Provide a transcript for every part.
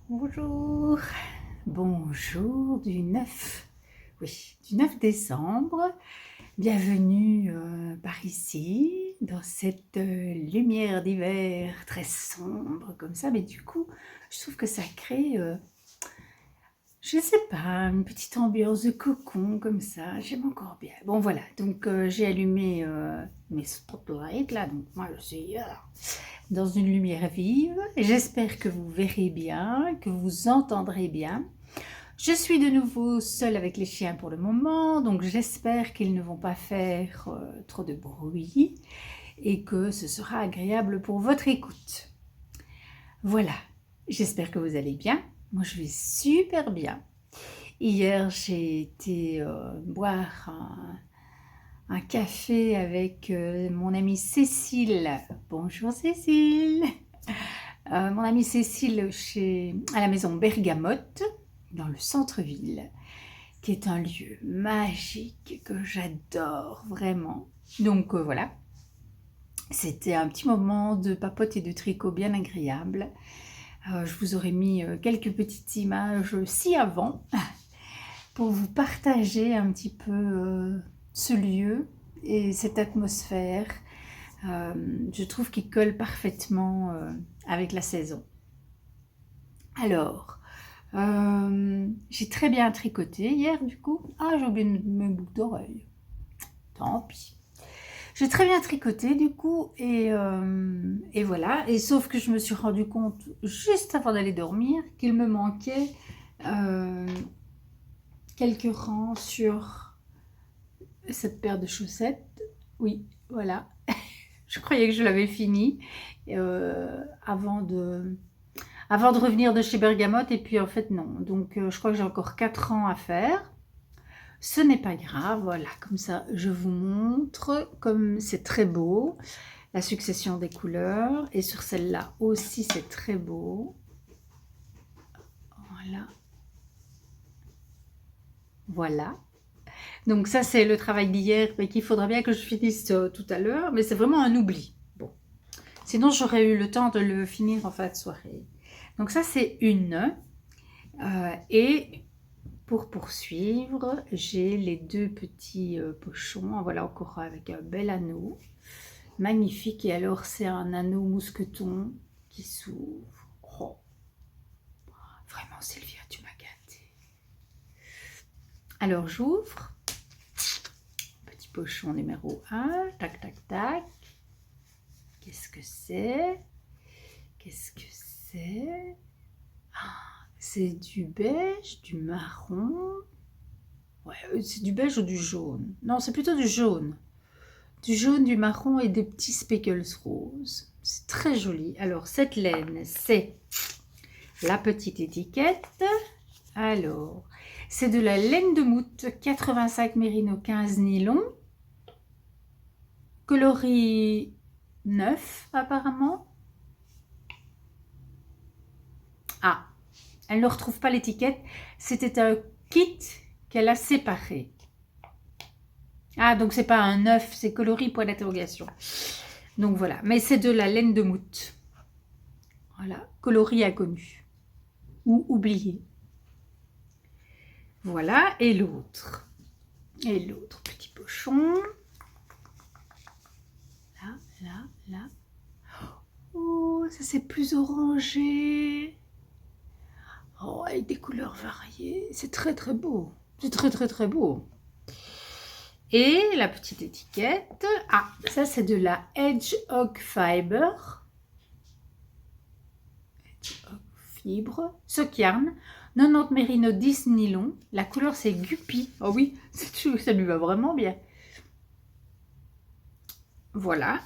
Bonjour, bonjour du 9, oui, du 9 décembre. Bienvenue par ici, dans cette lumière d'hiver très sombre comme ça. Mais du coup, je trouve que ça crée, je sais pas, une petite ambiance de cocon comme ça. J'aime encore bien. Bon voilà, donc j'ai allumé mes spotlights là. Donc moi je suis dans une lumière vive. J'espère que vous verrez bien, que vous entendrez bien. Je suis de nouveau seule avec les chiens pour le moment, donc j'espère qu'ils ne vont pas faire trop de bruit et que ce sera agréable pour votre écoute. Voilà, j'espère que vous allez bien. Moi, je vais super bien. Hier, j'ai été boire un café avec mon amie Cécile. Bonjour Cécile. Mon amie Cécile à la maison Bergamote, dans le centre-ville, qui est un lieu magique que j'adore vraiment. Donc voilà, c'était un petit moment de papote et de tricot bien agréable. Je vous aurais mis quelques petites images ci-avant pour vous partager un petit peu ce lieu et cette atmosphère. Je trouve qu'il colle parfaitement avec la saison. Alors, j'ai très bien tricoté hier du coup. Ah, j'ai oublié mes boucles d'oreilles. Tant pis. J'ai très bien tricoté du coup et voilà. Et sauf que je me suis rendu compte juste avant d'aller dormir qu'il me manquait euh, quelques rangs sur cette paire de chaussettes. Oui, voilà. Je croyais que je l'avais fini avant de revenir de chez Bergamote et puis en fait non. Donc je crois que j'ai encore 4 ans à faire. Ce n'est pas grave, voilà, comme ça je vous montre comme c'est très beau, la succession des couleurs et sur celle-là aussi c'est très beau. Voilà. Voilà. Donc ça c'est le travail d'hier mais qu'il faudra bien que je finisse tout à l'heure, mais c'est vraiment un oubli. Bon. Sinon j'aurais eu le temps de le finir en fin de soirée. Donc ça c'est une. Et pour poursuivre, j'ai les deux petits pochons. Voilà encore avec un bel anneau. Magnifique. Et alors, c'est un anneau mousqueton qui s'ouvre. Oh, vraiment, Sylvia, tu m'as gâtée. Alors, j'ouvre. Petit pochon numéro 1. Tac, tac, tac. Qu'est-ce que c'est? Qu'est-ce que c'est? C'est du beige, du marron. Ouais, c'est du beige ou du jaune? Non, c'est plutôt du jaune. Du jaune, du marron et des petits speckles roses. C'est très joli. Alors, cette laine, c'est la petite étiquette. Alors, c'est de la laine de moute 85 mérino 15 nylon. Coloris 9 apparemment. Ah, elle ne retrouve pas l'étiquette. C'était un kit qu'elle a séparé. Ah, donc c'est pas un 9, c'est coloris point d'interrogation. Donc voilà, mais c'est de la laine de moute. Voilà, coloris inconnu ou oublié. Voilà, et l'autre. Et l'autre petit pochon. Là, là, là. Oh, ça c'est plus orangé. Oh, avec des couleurs variées. C'est très très beau. C'est très très très beau. Et la petite étiquette. Ah, ça c'est de la Hedgehog Fiber. Hedgehog Fibre. Sock yarn. 90 mérino 10 nylon. La couleur c'est Guppy. Oh oui, ça lui va vraiment bien. Voilà.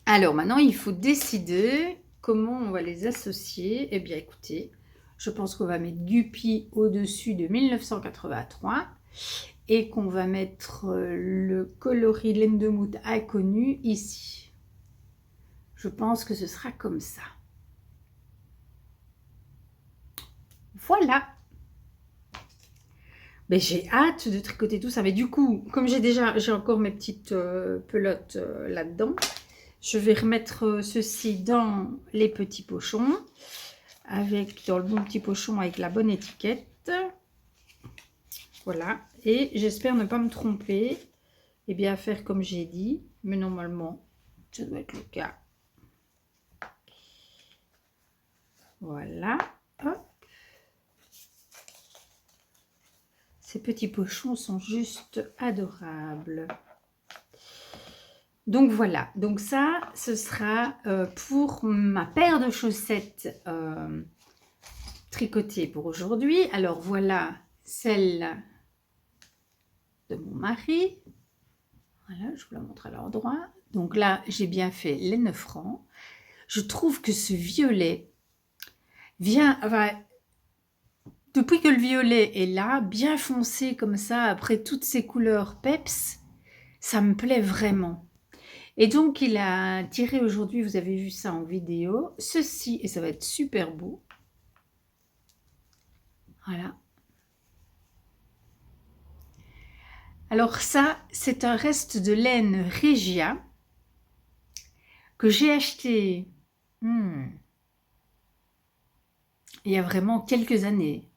Alors maintenant, il faut décider comment on va les associer. Eh bien, écoutez, je pense qu'on va mettre Guppy au-dessus de 1983 et qu'on va mettre le coloris laine de moute inconnu ici. Je pense que ce sera comme ça. Voilà. Ben, j'ai hâte de tricoter tout ça. Mais du coup, comme j'ai encore mes petites pelotes là-dedans, je vais remettre ceci dans les petits pochons. avec dans le bon petit pochon avec la bonne étiquette. Voilà, et j'espère ne pas me tromper et bien faire comme j'ai dit, mais normalement ça doit être le cas. Voilà, hop. Ces petits pochons sont juste adorables. Donc voilà, donc ça ce sera pour ma paire de chaussettes tricotées pour aujourd'hui. Alors voilà celle de mon mari. Voilà, je vous la montre à l'endroit. Donc là, j'ai bien fait les 9 francs. Je trouve que ce violet vient... Enfin, depuis que le violet est là, bien foncé comme ça, après toutes ces couleurs peps, ça me plaît vraiment. Et donc, il a tiré aujourd'hui, vous avez vu ça en vidéo, ceci, et ça va être super beau. Voilà. Alors ça, c'est un reste de laine Regia que j'ai acheté il y a vraiment quelques années.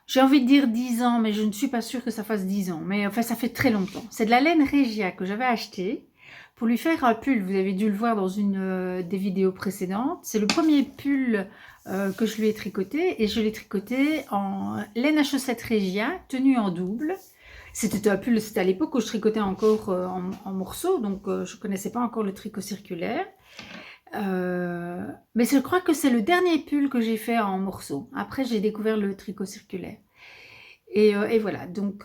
J'ai envie de dire 10 ans, mais je ne suis pas sûre que ça fasse 10 ans. Mais enfin, ça fait très longtemps. C'est de la laine Regia que j'avais acheté pour lui faire un pull. Vous avez dû le voir dans une des vidéos précédentes. C'est le premier pull que je lui ai tricoté. Et je l'ai tricoté en laine à chaussettes Regia, tenue en double. C'était un pull, c'était à l'époque où je tricotais encore en morceaux. Donc, je ne connaissais pas encore le tricot circulaire. Mais je crois que c'est le dernier pull que j'ai fait en morceaux. Après, j'ai découvert le tricot circulaire. Et voilà, donc...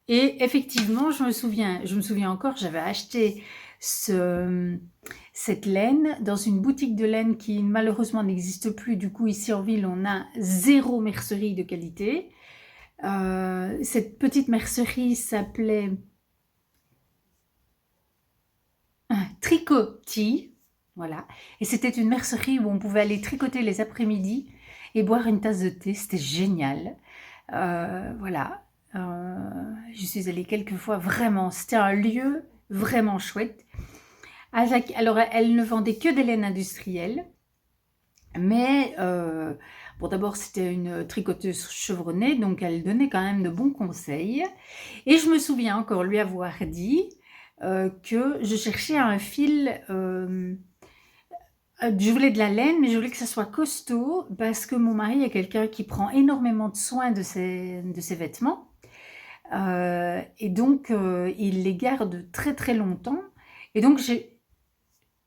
et effectivement, je me souviens encore, j'avais acheté cette laine dans une boutique de laine qui malheureusement n'existe plus. Du coup, ici en ville, on a 0 mercerie de qualité. Cette petite mercerie s'appelait Tricoty. Voilà. Et c'était une mercerie où on pouvait aller tricoter les après-midi et boire une tasse de thé. C'était génial. Voilà. Je suis allée quelques fois, vraiment. C'était un lieu vraiment chouette. Alors, elle ne vendait que des laines industrielles. Mais, bon, d'abord, c'était une tricoteuse chevronnée. Donc, elle donnait quand même de bons conseils. Et je me souviens encore lui avoir dit que je cherchais un fil... je voulais de la laine, mais je voulais que ça soit costaud parce que mon mari est quelqu'un qui prend énormément de soin de ses vêtements. Et donc, il les garde très très longtemps. Et donc,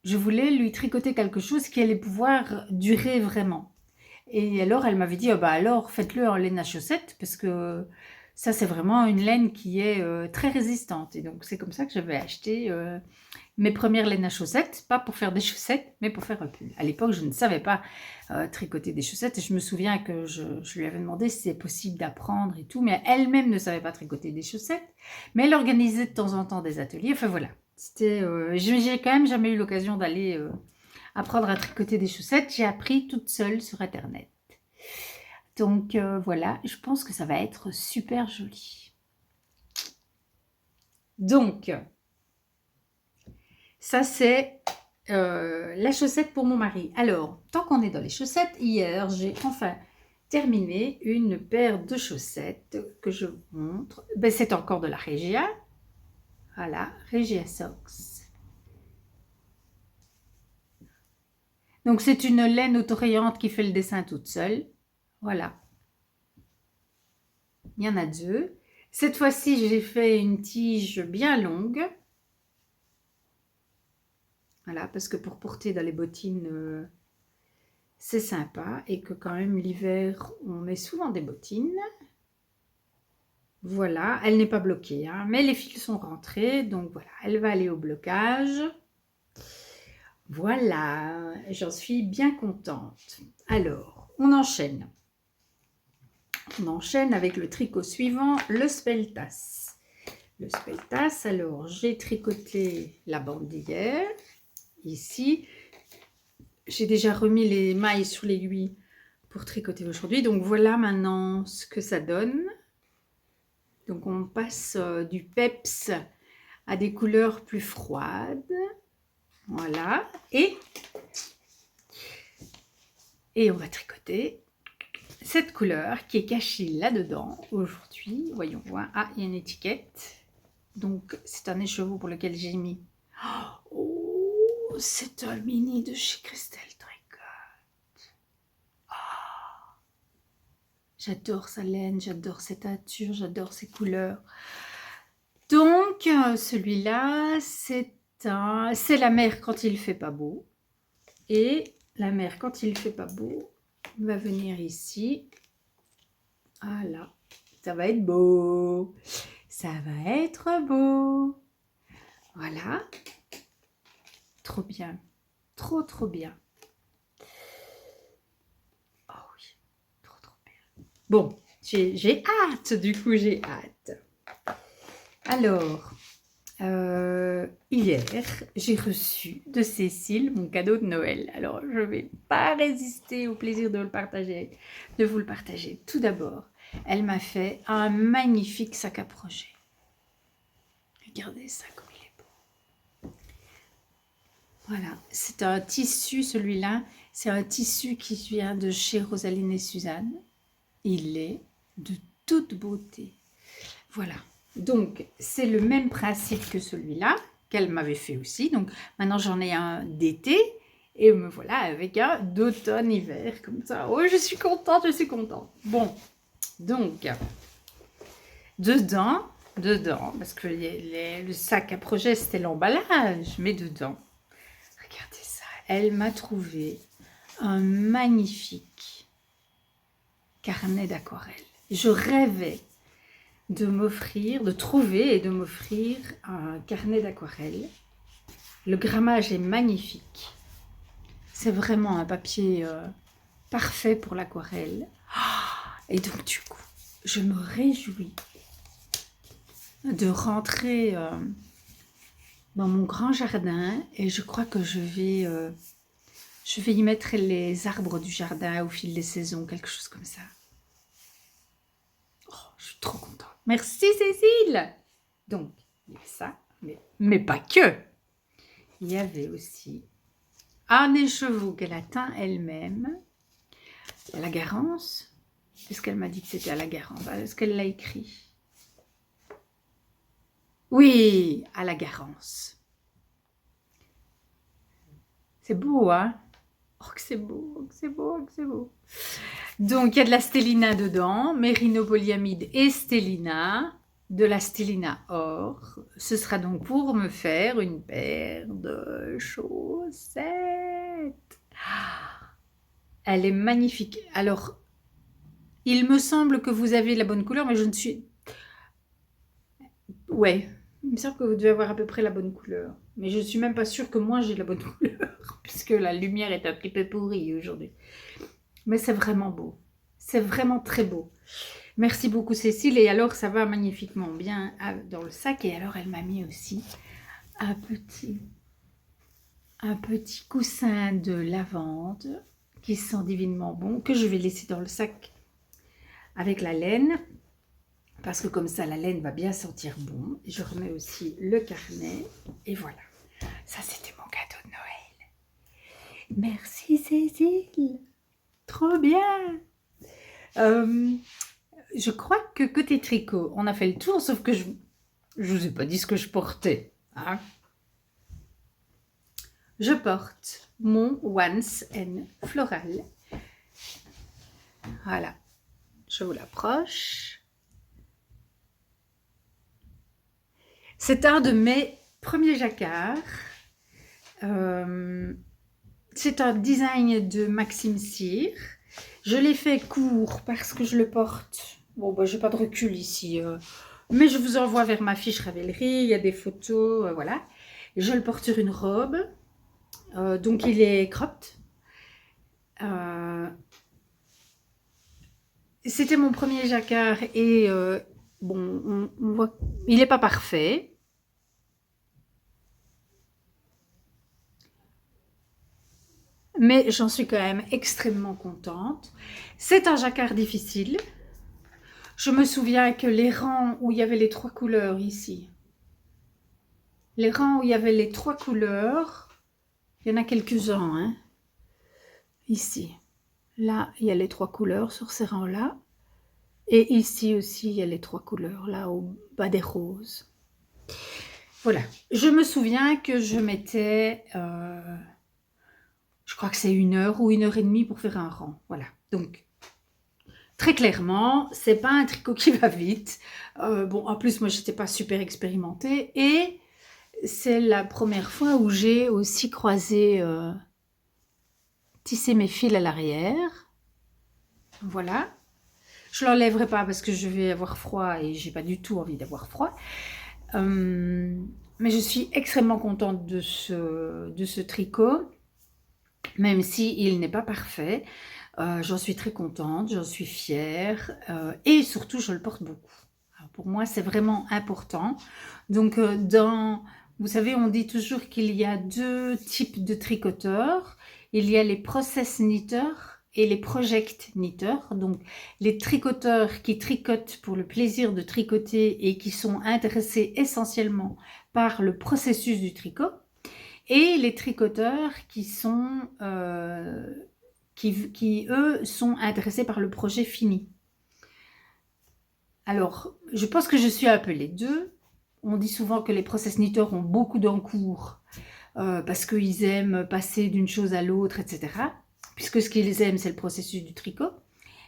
je voulais lui tricoter quelque chose qui allait pouvoir durer vraiment. Et alors, elle m'avait dit, oh bah alors, faites-le en laine à chaussettes parce que ça, c'est vraiment une laine qui est très résistante. Et donc, c'est comme ça que j'avais acheté mes premières laines à chaussettes, pas pour faire des chaussettes, mais pour faire un pull. À l'époque, je ne savais pas tricoter des chaussettes et je me souviens que je lui avais demandé si c'était possible d'apprendre et tout, mais elle-même ne savait pas tricoter des chaussettes, mais elle organisait de temps en temps des ateliers. Enfin voilà, j'ai quand même jamais eu l'occasion d'aller apprendre à tricoter des chaussettes. J'ai appris toute seule sur Internet. Donc voilà, je pense que ça va être super joli. Donc... ça, c'est la chaussette pour mon mari. Alors, tant qu'on est dans les chaussettes, hier, j'ai enfin terminé une paire de chaussettes que je vous montre. Ben, c'est encore de la Regia. Voilà, Regia Socks. Donc, c'est une laine autorayante qui fait le dessin toute seule. Voilà. Il y en a 2. Cette fois-ci, j'ai fait une tige bien longue. Voilà, parce que pour porter dans les bottines, c'est sympa. Et que quand même, l'hiver, on met souvent des bottines. Voilà, elle n'est pas bloquée, hein, mais les fils sont rentrés. Donc voilà, elle va aller au blocage. Voilà, j'en suis bien contente. Alors, on enchaîne. On enchaîne avec le tricot suivant, le speltas. Le speltas, alors j'ai tricoté la bandilière. Ici, j'ai déjà remis les mailles sur l'aiguille pour tricoter aujourd'hui. Donc voilà maintenant ce que ça donne. Donc on passe du peps à des couleurs plus froides. Voilà. Et on va tricoter cette couleur qui est cachée là-dedans aujourd'hui. Voyons voir. Ah, il y a une étiquette. Donc, c'est un écheveau pour lequel j'ai mis. Oh, c'est un mini de chez Christelle Tricot. Oh, j'adore sa laine, j'adore cette teinture, j'adore ses couleurs. Donc, celui-là, c'est la mer quand il fait pas beau. Et la mer, quand il fait pas beau, va venir ici. Voilà, ça va être beau. Ça va être beau. Voilà. Trop bien. Trop, trop bien. Oh oui, trop, trop bien. Bon, j'ai hâte, du coup, j'ai hâte. Alors, hier, j'ai reçu de Cécile mon cadeau de Noël. Alors, je ne vais pas résister au plaisir de vous le partager. Tout d'abord, elle m'a fait un magnifique sac à projet. Regardez ça comme il est beau. Voilà, c'est un tissu, celui-là. C'est un tissu qui vient de chez Rosaline et Suzanne. Il est de toute beauté. Voilà. Donc, c'est le même principe que celui-là, qu'elle m'avait fait aussi. Donc, maintenant, j'en ai un d'été. Et me voilà avec un d'automne-hiver, comme ça. Oh, je suis contente, je suis contente. Bon, donc, dedans, parce que le sac à projet, c'était l'emballage, mais dedans, regardez ça. Elle m'a trouvé un magnifique carnet d'aquarelle. Je rêvais de trouver et de m'offrir un carnet d'aquarelle. Le grammage est magnifique. C'est vraiment un papier parfait pour l'aquarelle. Et donc du coup, je me réjouis de rentrer dans mon grand jardin et je crois que je vais y mettre les arbres du jardin au fil des saisons, quelque chose comme ça. Oh, je suis trop contente. Merci Cécile. Donc, il y a ça, mais pas que. Il y avait aussi un écheveau qu'elle a teint elle-même, à la Garance. Est-ce qu'elle m'a dit que c'était à la Garance? Est-ce qu'elle l'a écrit? Oui, à la Garance. C'est beau, hein? Oh, que c'est beau, que c'est beau, que c'est beau. Donc, il y a de la stélina dedans, mérinopolyamide et stélina, de la stélina or. Ce sera donc pour me faire une paire de chaussettes. Elle est magnifique. Alors, il me semble que vous avez la bonne couleur, mais je ne suis... Ouais, il me semble que vous devez avoir à peu près la bonne couleur. Mais je ne suis même pas sûre que moi j'ai la bonne couleur, puisque la lumière est un petit peu pourrie aujourd'hui. Mais c'est vraiment beau. C'est vraiment très beau. Merci beaucoup Cécile. Et alors ça va magnifiquement bien dans le sac. Et alors elle m'a mis aussi un petit coussin de lavande qui sent divinement bon, que je vais laisser dans le sac avec la laine. Parce que comme ça, la laine va bien sentir bon. Je remets aussi le carnet. Et voilà. Ça, c'était mon cadeau de Noël. Merci Cécile. Trop bien. Je crois que côté tricot, on a fait le tour. Sauf que je ne vous ai pas dit ce que je portais. Hein. Je porte mon Once and Floral. Voilà. Je vous l'approche. C'est un de mes premiers jacquards. C'est un design de Maxime Cyr. Je l'ai fait court parce que je le porte. Bon, bah, je n'ai pas de recul ici. Mais je vous envoie vers ma fiche Ravelry. Il y a des photos. Voilà. Je le porte sur une robe. Donc, il est cropped. C'était mon premier jacquard. Et bon, on voit... Il n'est pas parfait. Mais j'en suis quand même extrêmement contente. C'est un jacquard difficile. Je me souviens que les rangs où il y avait les 3 couleurs ici, les rangs où il y avait les 3 couleurs, Il y en a quelques-uns, hein. Ici. Là, il y a les 3 couleurs sur ces rangs-là. Et ici aussi, il y a les 3 couleurs, là, au bas des roses. Voilà. Je me souviens que je mettais, je crois que c'est 1 heure ou 1 heure et demie pour faire un rang. Voilà. Donc, très clairement, c'est pas un tricot qui va vite. Bon, en plus, moi, j'étais pas super expérimentée. Et c'est la première fois où j'ai aussi croisé, tissé mes fils à l'arrière. Voilà. Je l'enlèverai pas parce que je vais avoir froid et j'ai pas du tout envie d'avoir froid. Mais je suis extrêmement contente de ce tricot, même si il n'est pas parfait. J'en suis très contente, j'en suis fière et surtout je le porte beaucoup. Alors pour moi c'est vraiment important. Donc vous savez, on dit toujours qu'il y a 2 types de tricoteurs. Il y a les process knitters et les project knitters. Donc les tricoteurs qui tricotent pour le plaisir de tricoter et qui sont intéressés essentiellement par le processus du tricot. Et les tricoteurs qui sont qui eux sont intéressés par le projet fini. Alors, je pense que je suis un peu les deux. On dit souvent que les process knitters ont beaucoup d'encours parce qu'ils aiment passer d'une chose à l'autre, etc. Puisque ce qu'ils aiment, c'est le processus du tricot.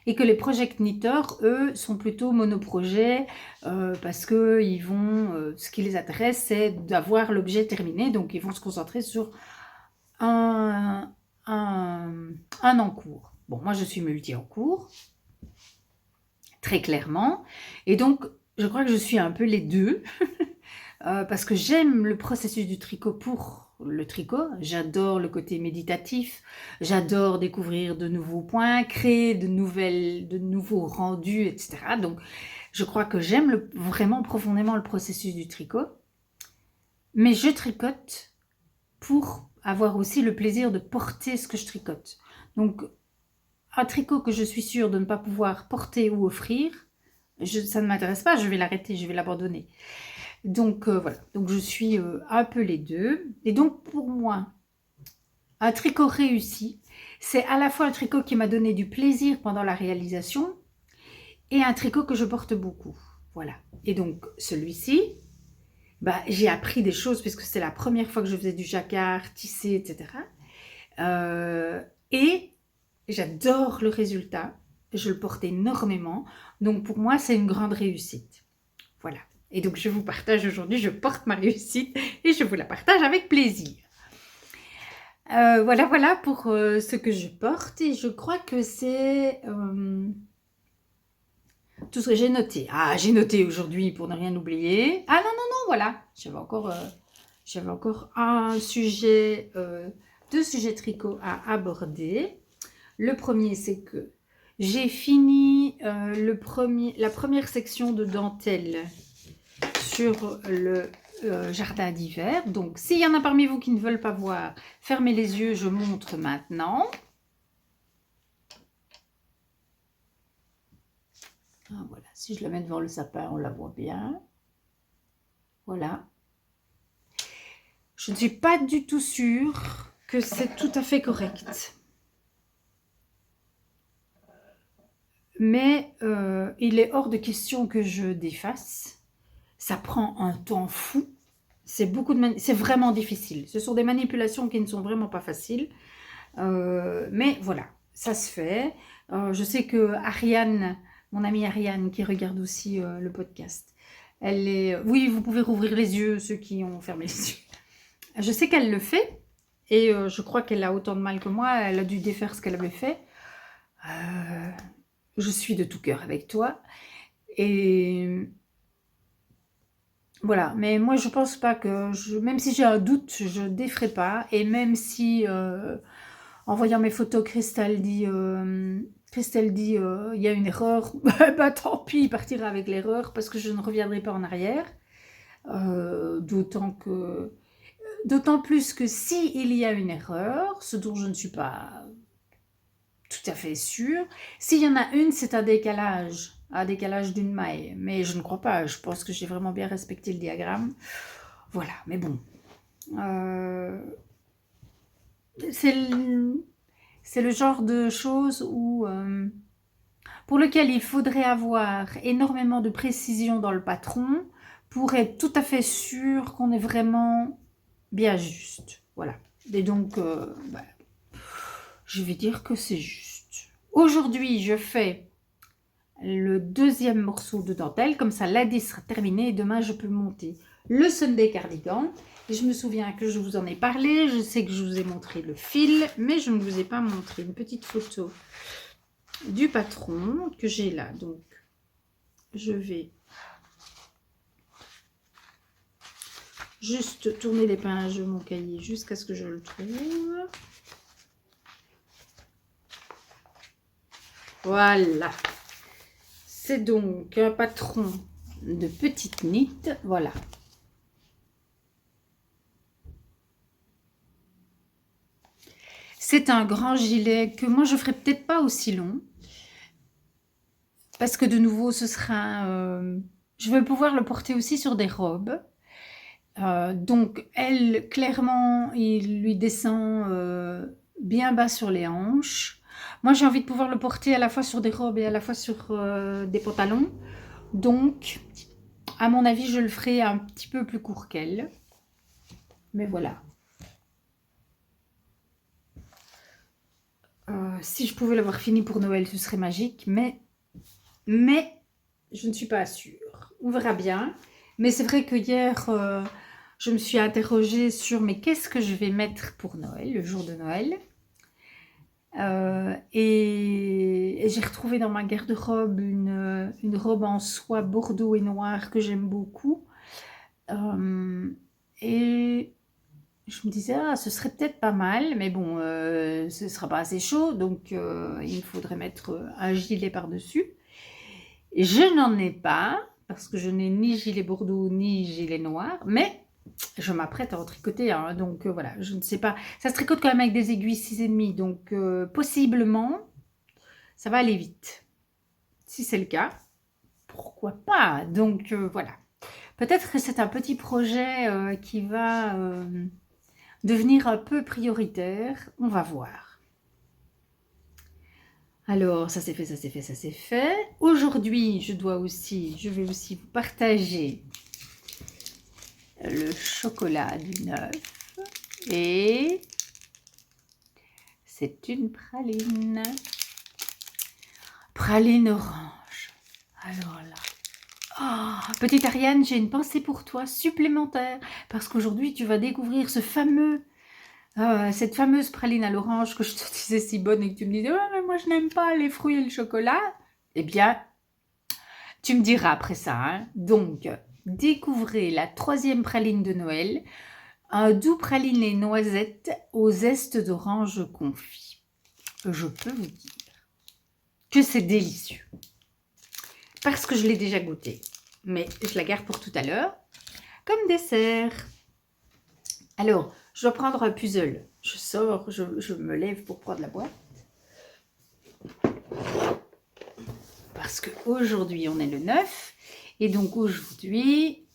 Et que les project knitters, eux, sont plutôt monoprojets parce que ce qui les intéresse, c'est d'avoir l'objet terminé. Donc, ils vont se concentrer sur un encours. Bon, moi, je suis multi-encours, très clairement. Et donc, je crois que je suis un peu les deux. Parce que j'aime le processus du tricot pour le tricot. J'adore le côté méditatif. J'adore découvrir de nouveaux points, créer de nouveaux rendus, etc. Donc, je crois que j'aime vraiment profondément le processus du tricot. Mais je tricote pour avoir aussi le plaisir de porter ce que je tricote. Donc, un tricot que je suis sûre de ne pas pouvoir porter ou offrir, ça ne m'intéresse pas, je vais l'arrêter, je vais l'abandonner. Donc voilà, donc je suis un peu les deux. Et donc pour moi, un tricot réussi, c'est à la fois un tricot qui m'a donné du plaisir pendant la réalisation et un tricot que je porte beaucoup. Voilà. Et donc celui-ci, bah, j'ai appris des choses puisque c'est la première fois que je faisais du jacquard, tissé, etc. Et j'adore le résultat. Je le porte énormément. Donc pour moi, c'est une grande réussite. Voilà. Et donc, je vous partage aujourd'hui, je porte ma réussite et je vous la partage avec plaisir. Voilà pour ce que je porte. Et je crois que c'est tout ce que j'ai noté. Ah, j'ai noté aujourd'hui pour ne rien oublier. Ah non, voilà. J'avais encore un sujet, 2 sujets tricot à aborder. Le premier, c'est que j'ai fini la première section de dentelle sur le jardin d'hiver. Donc, s'il y en a parmi vous qui ne veulent pas voir, fermez les yeux, je montre maintenant. Ah, voilà, si je la mets devant le sapin, on la voit bien. Voilà. Je ne suis pas du tout sûre que c'est tout à fait correct. Mais il est hors de question que je défasse. Ça prend un temps fou. C'est vraiment difficile. Ce sont des manipulations qui ne sont vraiment pas faciles. Mais voilà, ça se fait. Je sais que Ariane, mon amie Ariane, qui regarde aussi le podcast, elle est... Oui, vous pouvez rouvrir les yeux, ceux qui ont fermé les yeux. Je sais qu'elle le fait. Et je crois qu'elle a autant de mal que moi. Elle a dû défaire ce qu'elle avait fait. Je suis de tout cœur avec toi. Et... Voilà, mais moi je pense pas que, même si j'ai un doute, je ne déferai pas. Et même si, en voyant mes photos, Christelle dit, il y a une erreur, bah tant pis, il partira avec l'erreur parce que je ne reviendrai pas en arrière. D'autant plus que si il y a une erreur, ce dont je ne suis pas tout à fait sûre, s'il y en a une, c'est un décalage d'une maille, mais je ne crois pas, je pense que j'ai vraiment bien respecté le diagramme. Voilà, mais bon. c'est le genre de choses où, pour lequel il faudrait avoir énormément de précision dans le patron pour être tout à fait sûr qu'on est vraiment bien juste. Voilà. Et donc, je vais dire que c'est juste. Aujourd'hui, je fais le deuxième morceau de dentelle. Comme ça, la 10 sera terminée et demain, je peux monter le Sunday cardigan. Et je me souviens que je vous en ai parlé. Je sais que je vous ai montré le fil, mais je ne vous ai pas montré une petite photo du patron que j'ai là. Donc, je vais juste tourner l'épingle de mon cahier jusqu'à ce que je le trouve. Voilà. C'est donc un patron de petite nit. Voilà. C'est un grand gilet que moi je ferai peut-être pas aussi long. Parce que de nouveau ce sera... je vais pouvoir le porter aussi sur des robes. Donc elle, clairement, il lui descend bien bas sur les hanches. Moi j'ai envie de pouvoir le porter à la fois sur des robes et à la fois sur des pantalons. Donc, à mon avis, je le ferai un petit peu plus court qu'elle. Mais voilà. Si je pouvais l'avoir fini pour Noël, ce serait magique. Mais je ne suis pas sûre. On verra bien. Mais c'est vrai que hier, je me suis interrogée sur mais qu'est-ce que je vais mettre pour Noël, le jour de Noël. Et j'ai retrouvé dans ma garde-robe une robe en soie bordeaux et noir que j'aime beaucoup. Et je me disais, ah, ce serait peut-être pas mal, mais bon, ce ne sera pas assez chaud, donc il me faudrait mettre un gilet par-dessus. Je n'en ai pas, parce que je n'ai ni gilet bordeaux ni gilet noir, mais je m'apprête à en tricoter, hein, donc voilà, je ne sais pas. Ça se tricote quand même avec des aiguilles 6,5, donc possiblement, ça va aller vite. Si c'est le cas, pourquoi pas? Donc voilà. Peut-être que c'est un petit projet qui va devenir un peu prioritaire. On va voir. Alors, ça c'est fait, ça c'est fait, ça c'est fait. Aujourd'hui, je vais aussi vous partager le chocolat du 9. Et c'est une praline. Praline orange. Alors là. Oh, petite Ariane, j'ai une pensée pour toi supplémentaire. Parce qu'aujourd'hui, tu vas découvrir cette fameuse praline à l'orange que je te disais si bonne et que tu me disais oh, mais moi je n'aime pas les fruits et le chocolat. Eh bien, tu me diras après ça. Hein. Donc, découvrez la 3e praline de Noël. Un doux praliné noisette au zeste d'orange confit. Je peux vous dire que c'est délicieux. Parce que je l'ai déjà goûté. Mais je la garde pour tout à l'heure. Comme dessert. Alors, je dois prendre un puzzle. Je sors, je me lève pour prendre la boîte. Parce qu'aujourd'hui, on est le 9. Et donc aujourd'hui,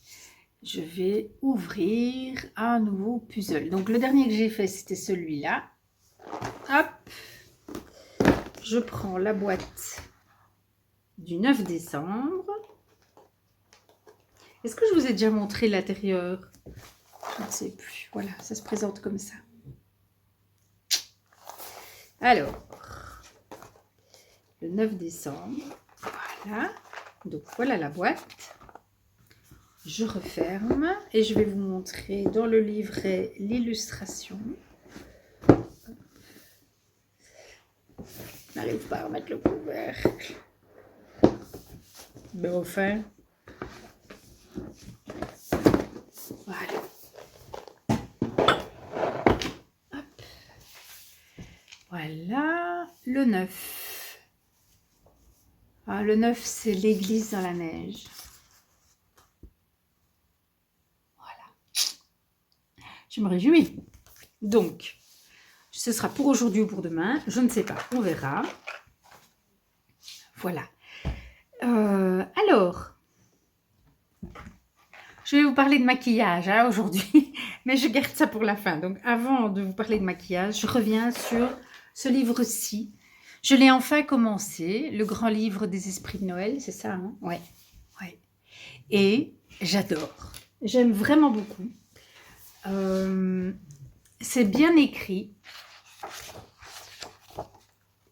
je vais ouvrir un nouveau puzzle. Donc le dernier que j'ai fait, c'était celui-là. Hop. Je prends la boîte du 9 décembre. Est-ce que je vous ai déjà montré l'intérieur? Je ne sais plus. Voilà, ça se présente comme ça. Alors, le 9 décembre. Voilà. Donc, voilà la boîte. Je referme et je vais vous montrer dans le livret l'illustration. Je n'arrive pas à remettre le couvercle. Mais enfin. Voilà. Hop. Voilà. Le 9. Ah, le 9, c'est l'église dans la neige. Voilà. Je me réjouis. Donc, ce sera pour aujourd'hui ou pour demain. Je ne sais pas. On verra. Voilà. Alors, je vais vous parler de maquillage hein, aujourd'hui. Mais je garde ça pour la fin. Donc, avant de vous parler de maquillage, je reviens sur ce livre-ci. Je l'ai enfin commencé, le grand livre des esprits de Noël, c'est ça, hein? Ouais, ouais. Et j'adore. J'aime vraiment beaucoup. C'est bien écrit.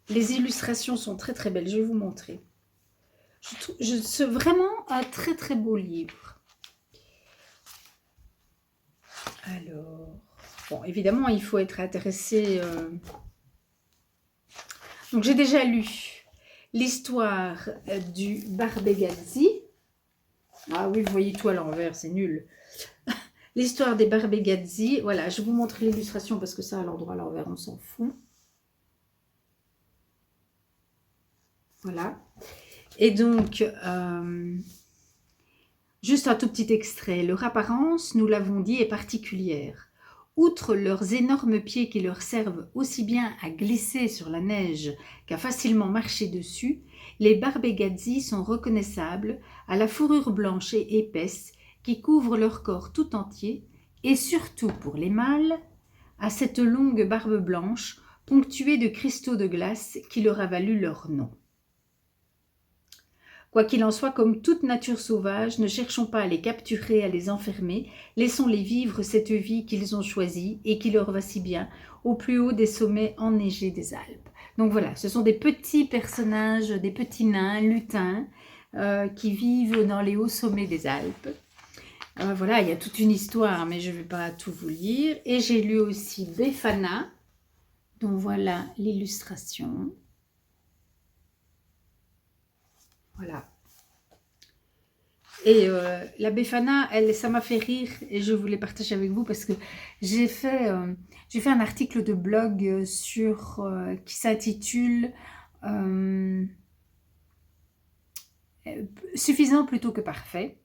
Les illustrations sont très très belles. Je vais vous montrer. C'est vraiment un très très beau livre. Alors, bon, évidemment, il faut être intéressé. Donc, j'ai déjà lu l'histoire du Barbegazzi. Ah oui, vous voyez tout à l'envers, c'est nul. L'histoire des Barbegazzi. Voilà, je vous montre l'illustration parce que ça, à l'endroit à l'envers, on s'en fout. Voilà. Et donc, juste un tout petit extrait. Leur apparence, nous l'avons dit, est particulière. Outre leurs énormes pieds qui leur servent aussi bien à glisser sur la neige qu'à facilement marcher dessus, les Barbegazzi sont reconnaissables à la fourrure blanche et épaisse qui couvre leur corps tout entier et surtout pour les mâles, à cette longue barbe blanche ponctuée de cristaux de glace qui leur a valu leur nom. Quoi qu'il en soit, comme toute nature sauvage, ne cherchons pas à les capturer, à les enfermer, laissons-les vivre cette vie qu'ils ont choisie et qui leur va si bien au plus haut des sommets enneigés des Alpes. Donc voilà, ce sont des petits personnages, des petits nains, lutins, qui vivent dans les hauts sommets des Alpes. Voilà, il y a toute une histoire, mais je ne vais pas tout vous lire. Et j'ai lu aussi Befana, dont voilà l'illustration. Voilà. Et la Befana, ça m'a fait rire et je voulais partager avec vous parce que j'ai fait un article de blog qui s'intitule Suffisant plutôt que parfait.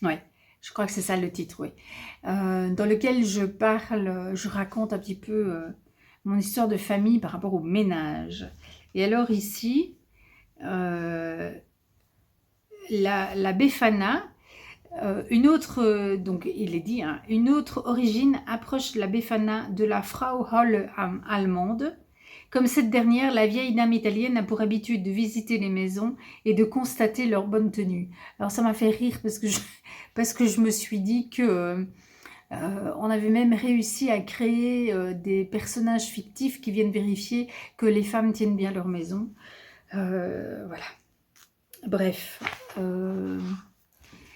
Ouais, je crois que c'est ça le titre, oui. Dans lequel je raconte un petit peu mon histoire de famille par rapport au ménage. Et alors ici, la Befana, une autre, donc il est dit, hein, une autre origine approche la Befana de la Frau Holle allemande. Comme cette dernière, la vieille dame italienne a pour habitude de visiter les maisons et de constater leur bonne tenue. Alors ça m'a fait rire parce que je me suis dit que on avait même réussi à créer des personnages fictifs qui viennent vérifier que les femmes tiennent bien leur maison. Voilà. Bref,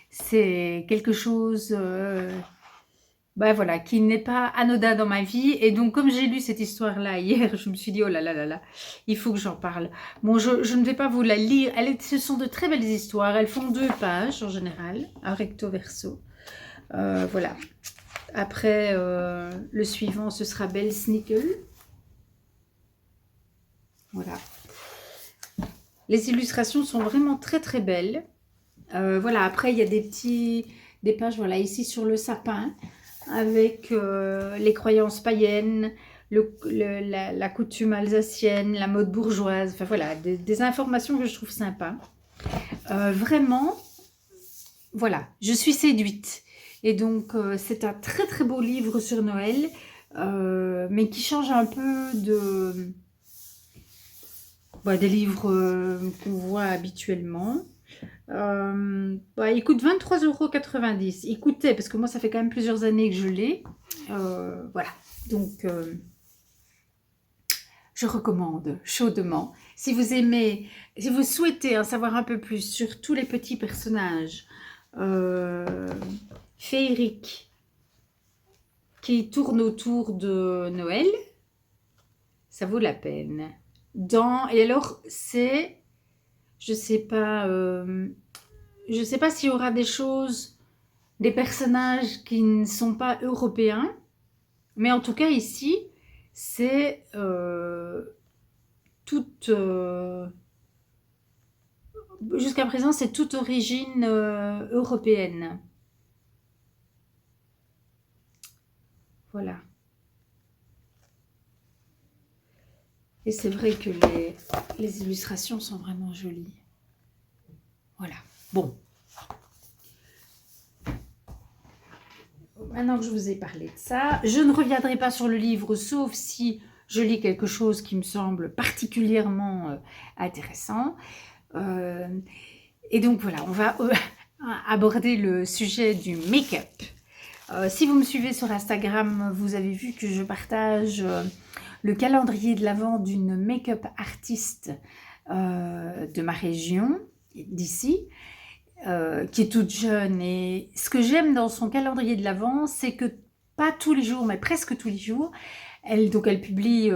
c'est quelque chose voilà, qui n'est pas anodin dans ma vie. Et donc, comme j'ai lu cette histoire-là hier, je me suis dit, oh là là là là, il faut que j'en parle. Bon, je ne vais pas vous la lire. Ce sont de très belles histoires. Elles font 2 pages en général, un recto verso. Voilà. Après, le suivant, ce sera Belle Snickel. Voilà. Les illustrations sont vraiment très très belles. Voilà, après il y a des pages, voilà, ici sur le sapin, avec les croyances païennes, la coutume alsacienne, la mode bourgeoise, enfin voilà, des informations que je trouve sympas. Vraiment, voilà, je suis séduite. Et donc, c'est un très très beau livre sur Noël, mais qui change un peu des livres qu'on voit habituellement. Il coûte 23,90 €. Il coûtait, parce que moi ça fait quand même plusieurs années que je l'ai. Voilà, donc je recommande chaudement. Si vous aimez, si vous souhaitez en savoir un peu plus sur tous les petits personnages féeriques qui tournent autour de Noël, ça vaut la peine. Et alors c'est, je sais pas s'il y aura des personnages qui ne sont pas européens, mais en tout cas ici, c'est jusqu'à présent, c'est toute origine européenne. Voilà. Et c'est vrai que les illustrations sont vraiment jolies. Voilà. Bon. maintenant que je vous ai parlé de ça, je ne reviendrai pas sur le livre, sauf si je lis quelque chose qui me semble particulièrement intéressant. Euh, et donc voilà, on va aborder le sujet du make-up. Si vous me suivez sur Instagram, vous avez vu que je partage le calendrier de l'Avent d'une make-up artiste de ma région, d'ici, qui est toute jeune. Et ce que j'aime dans son calendrier de l'Avent, c'est que pas tous les jours, mais presque tous les jours, elle publie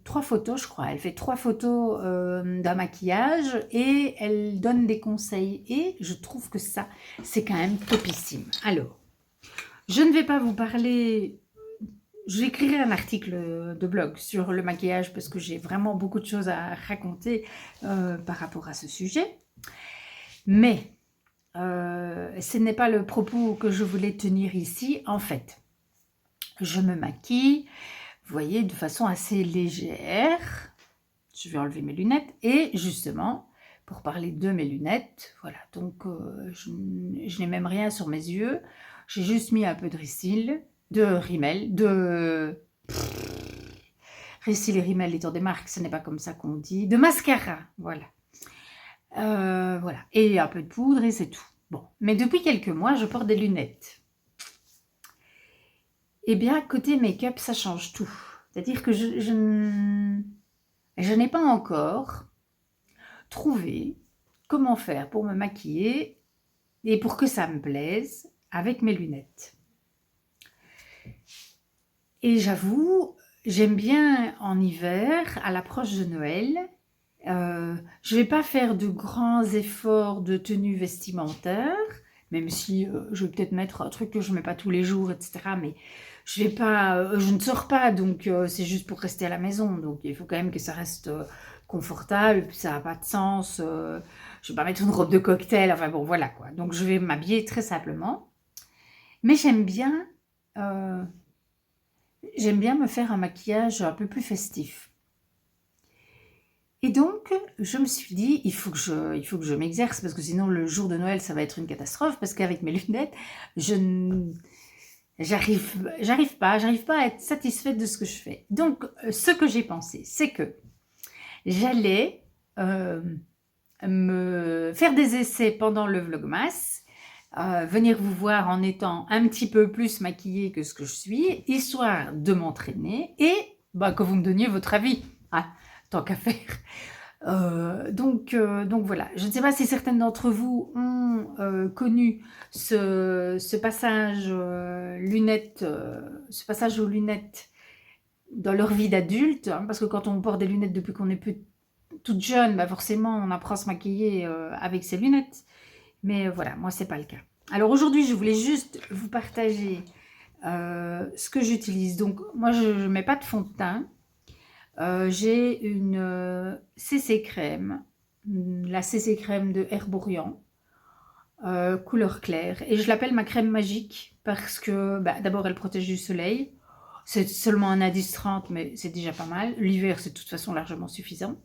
3 photos, je crois. Elle fait 3 photos d'un maquillage et elle donne des conseils. Et je trouve que ça, c'est quand même topissime. Alors, je ne vais pas vous parler... J'écrirai un article de blog sur le maquillage parce que j'ai vraiment beaucoup de choses à raconter par rapport à ce sujet. Mais ce n'est pas le propos que je voulais tenir ici. En fait, je me maquille, vous voyez, de façon assez légère. Je vais enlever mes lunettes. Et justement, pour parler de mes lunettes, voilà. Donc, je n'ai même rien sur mes yeux. J'ai juste mis un peu de Rimmel, Rissil et Rimmel étant des marques, ce n'est pas comme ça qu'on dit. De mascara, voilà. Voilà. Et un peu de poudre et c'est tout. Bon, mais depuis quelques mois, je porte des lunettes. Eh bien, côté make-up, ça change tout. C'est-à-dire que je n'ai pas encore trouvé comment faire pour me maquiller et pour que ça me plaise avec mes lunettes. Et j'avoue, j'aime bien en hiver, à l'approche de Noël, je ne vais pas faire de grands efforts de tenue vestimentaire, même si je vais peut-être mettre un truc que je ne mets pas tous les jours, etc. Mais je ne sors pas, donc c'est juste pour rester à la maison. Donc il faut quand même que ça reste confortable, puis ça n'a pas de sens. Je ne vais pas mettre une robe de cocktail, enfin bon, voilà quoi. Donc je vais m'habiller très simplement. Mais j'aime bien me faire un maquillage un peu plus festif. Et donc, je me suis dit, il faut que je m'exerce, parce que sinon, le jour de Noël, ça va être une catastrophe, parce qu'avec mes lunettes, j'arrive pas à être satisfaite de ce que je fais. Donc, ce que j'ai pensé, c'est que j'allais me faire des essais pendant le Vlogmas, venir vous voir en étant un petit peu plus maquillée que ce que je suis, histoire de m'entraîner et que vous me donniez votre avis. Ah, tant qu'à faire. Donc voilà, je ne sais pas si certaines d'entre vous ont connu ce passage ce passage aux lunettes dans leur vie d'adulte, hein, parce que quand on porte des lunettes depuis qu'on est toute jeune, forcément on apprend à se maquiller avec ses lunettes. Mais voilà, moi c'est pas le cas. Alors aujourd'hui, je voulais juste vous partager ce que j'utilise. Donc moi je ne mets pas de fond de teint. J'ai une CC crème, la CC crème de Herborian, couleur claire. Et je l'appelle ma crème magique parce que d'abord elle protège du soleil. C'est seulement un indice 30, mais c'est déjà pas mal. L'hiver, c'est de toute façon largement suffisant.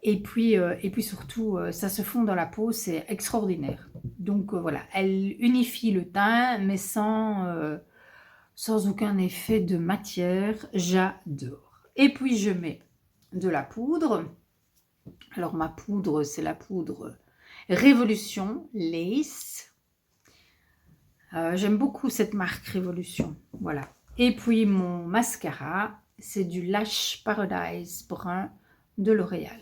Et puis surtout, ça se fond dans la peau, c'est extraordinaire. Donc voilà, elle unifie le teint, mais sans aucun effet de matière. J'adore. Et puis je mets de la poudre. Alors ma poudre, c'est la poudre Révolution Lace. J'aime beaucoup cette marque Révolution. Voilà. Et puis mon mascara, c'est du Lash Paradise brun de L'Oréal.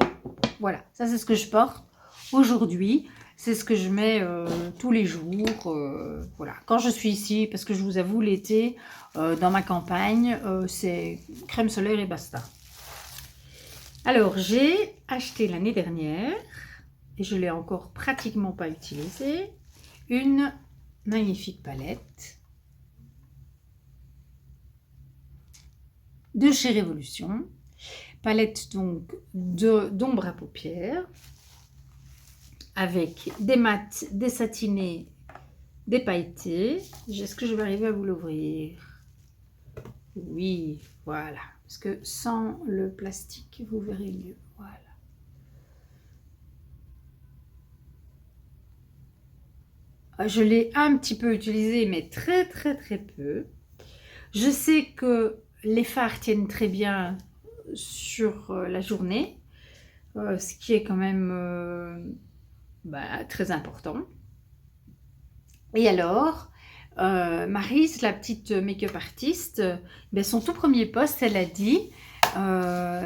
Voilà, ça c'est ce que je porte aujourd'hui. C'est ce que je mets tous les jours. Voilà, quand je suis ici, parce que je vous avoue, l'été, dans ma campagne, c'est crème solaire et basta. Alors, j'ai acheté l'année dernière, et je ne l'ai encore pratiquement pas utilisée, une magnifique palette de chez Révolution. Palette donc d'ombre à paupières, avec des mats, des satinés, des pailletés. Est-ce que je vais arriver à vous l'ouvrir? Oui, voilà. Parce que sans le plastique, vous verrez mieux. Voilà. Je l'ai un petit peu utilisé, mais très peu. Je sais que les fards tiennent très bien sur la journée, ce qui est quand même très important. Et alors, Maryse, la petite make-up artiste, son tout premier post, elle a dit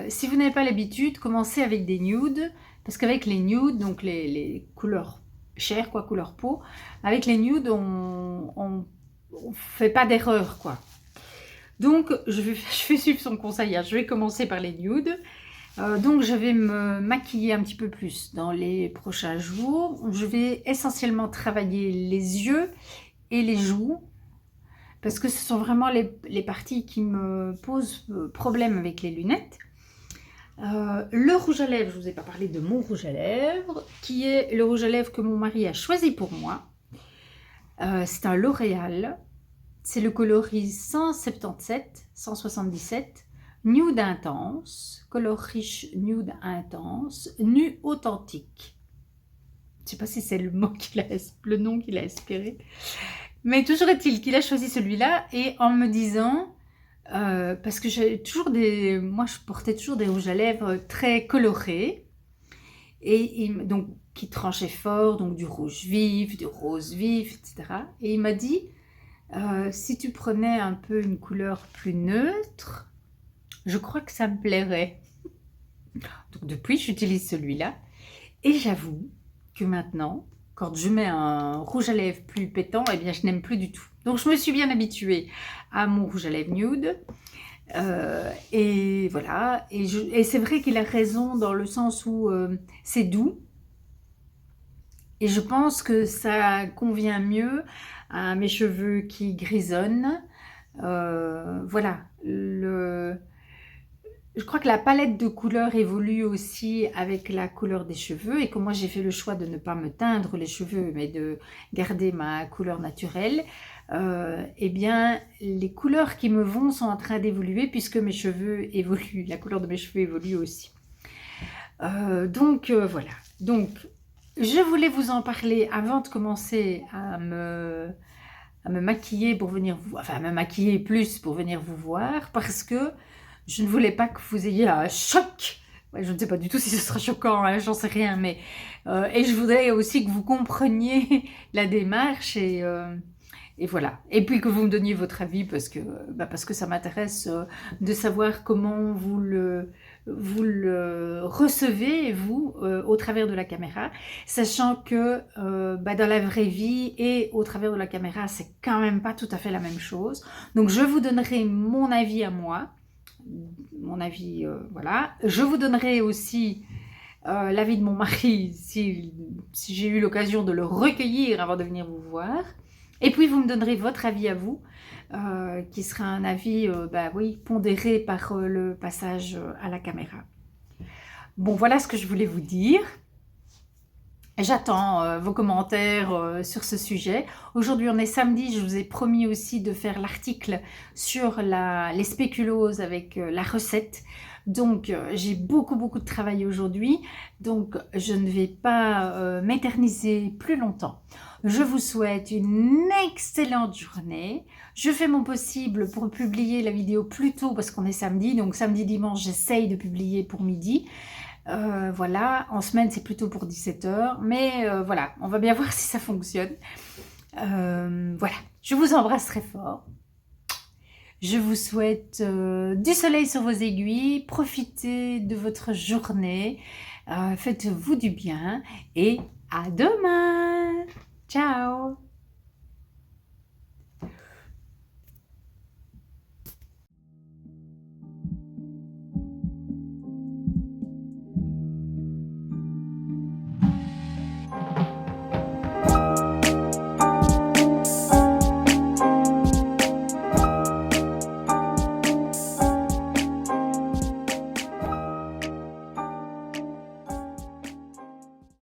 si vous n'avez pas l'habitude, commencez avec des nudes, parce qu'avec les nudes, donc les couleurs chair, quoi, couleur peau, avec les nudes, on fait pas d'erreur, quoi. Donc, je vais suivre son conseil. Je vais commencer par les nudes. Donc, je vais me maquiller un petit peu plus dans les prochains jours. Je vais essentiellement travailler les yeux et les joues, parce que ce sont vraiment les parties qui me posent problème avec les lunettes. Le rouge à lèvres, je ne vous ai pas parlé de mon rouge à lèvres, qui est le rouge à lèvres que mon mari a choisi pour moi. C'est un L'Oréal. C'est le coloris 177, nude intense, color riche, nude intense, nu authentique. Je ne sais pas si c'est le nom qu'il a inspiré. Mais toujours est-il qu'il a choisi celui-là, et en me disant, parce que moi je portais toujours des rouges à lèvres très colorés, et donc qui tranchaient fort, donc du rouge vif, du rose vif, etc. Et il m'a dit, si tu prenais un peu une couleur plus neutre, je crois que ça me plairait. Donc depuis, j'utilise celui-là. Et j'avoue que maintenant, quand je mets un rouge à lèvres plus pétant, eh bien, je n'aime plus du tout. Donc je me suis bien habituée à mon rouge à lèvres nude. Et voilà. Et c'est vrai qu'il a raison dans le sens où c'est doux. Et je pense que ça convient mieux à mes cheveux qui grisonnent. Voilà. Je crois que la palette de couleurs évolue aussi avec la couleur des cheveux, et que moi j'ai fait le choix de ne pas me teindre les cheveux, mais de garder ma couleur naturelle. Eh bien, les couleurs qui me vont sont en train d'évoluer, puisque mes cheveux évoluent. La couleur de mes cheveux évolue aussi. Voilà. Donc, je voulais vous en parler avant de commencer à me maquiller pour venir à me maquiller plus pour venir vous voir, parce que je ne voulais pas que vous ayez un choc. Ouais, je ne sais pas du tout si ce sera choquant, hein, j'en sais rien, mais et je voudrais aussi que vous compreniez la démarche, et voilà. Et puis que vous me donniez votre avis, parce que ça m'intéresse de savoir comment vous le recevez, vous, au travers de la caméra, sachant que dans la vraie vie et au travers de la caméra, c'est quand même pas tout à fait la même chose. Donc je vous donnerai mon avis à moi, mon avis, voilà. Je vous donnerai aussi l'avis de mon mari, si j'ai eu l'occasion de le recueillir avant de venir vous voir. Et puis vous me donnerez votre avis à vous, qui sera un avis pondéré par le passage à la caméra. Bon, voilà ce que je voulais vous dire. J'attends vos commentaires sur ce sujet. Aujourd'hui, on est samedi. Je vous ai promis aussi de faire l'article sur les spéculoos avec la recette. Donc, j'ai beaucoup de travail aujourd'hui. Donc, je ne vais pas m'éterniser plus longtemps. Je vous souhaite une excellente journée. Je fais mon possible pour publier la vidéo plus tôt parce qu'on est samedi. Donc, samedi, dimanche, j'essaye de publier pour midi. Voilà, en semaine c'est plutôt pour 17 h, mais voilà, on va bien voir si ça fonctionne. Voilà, je vous embrasse très fort. Je vous souhaite du soleil sur vos aiguilles, profitez de votre journée, faites-vous du bien, et à demain. Ciao.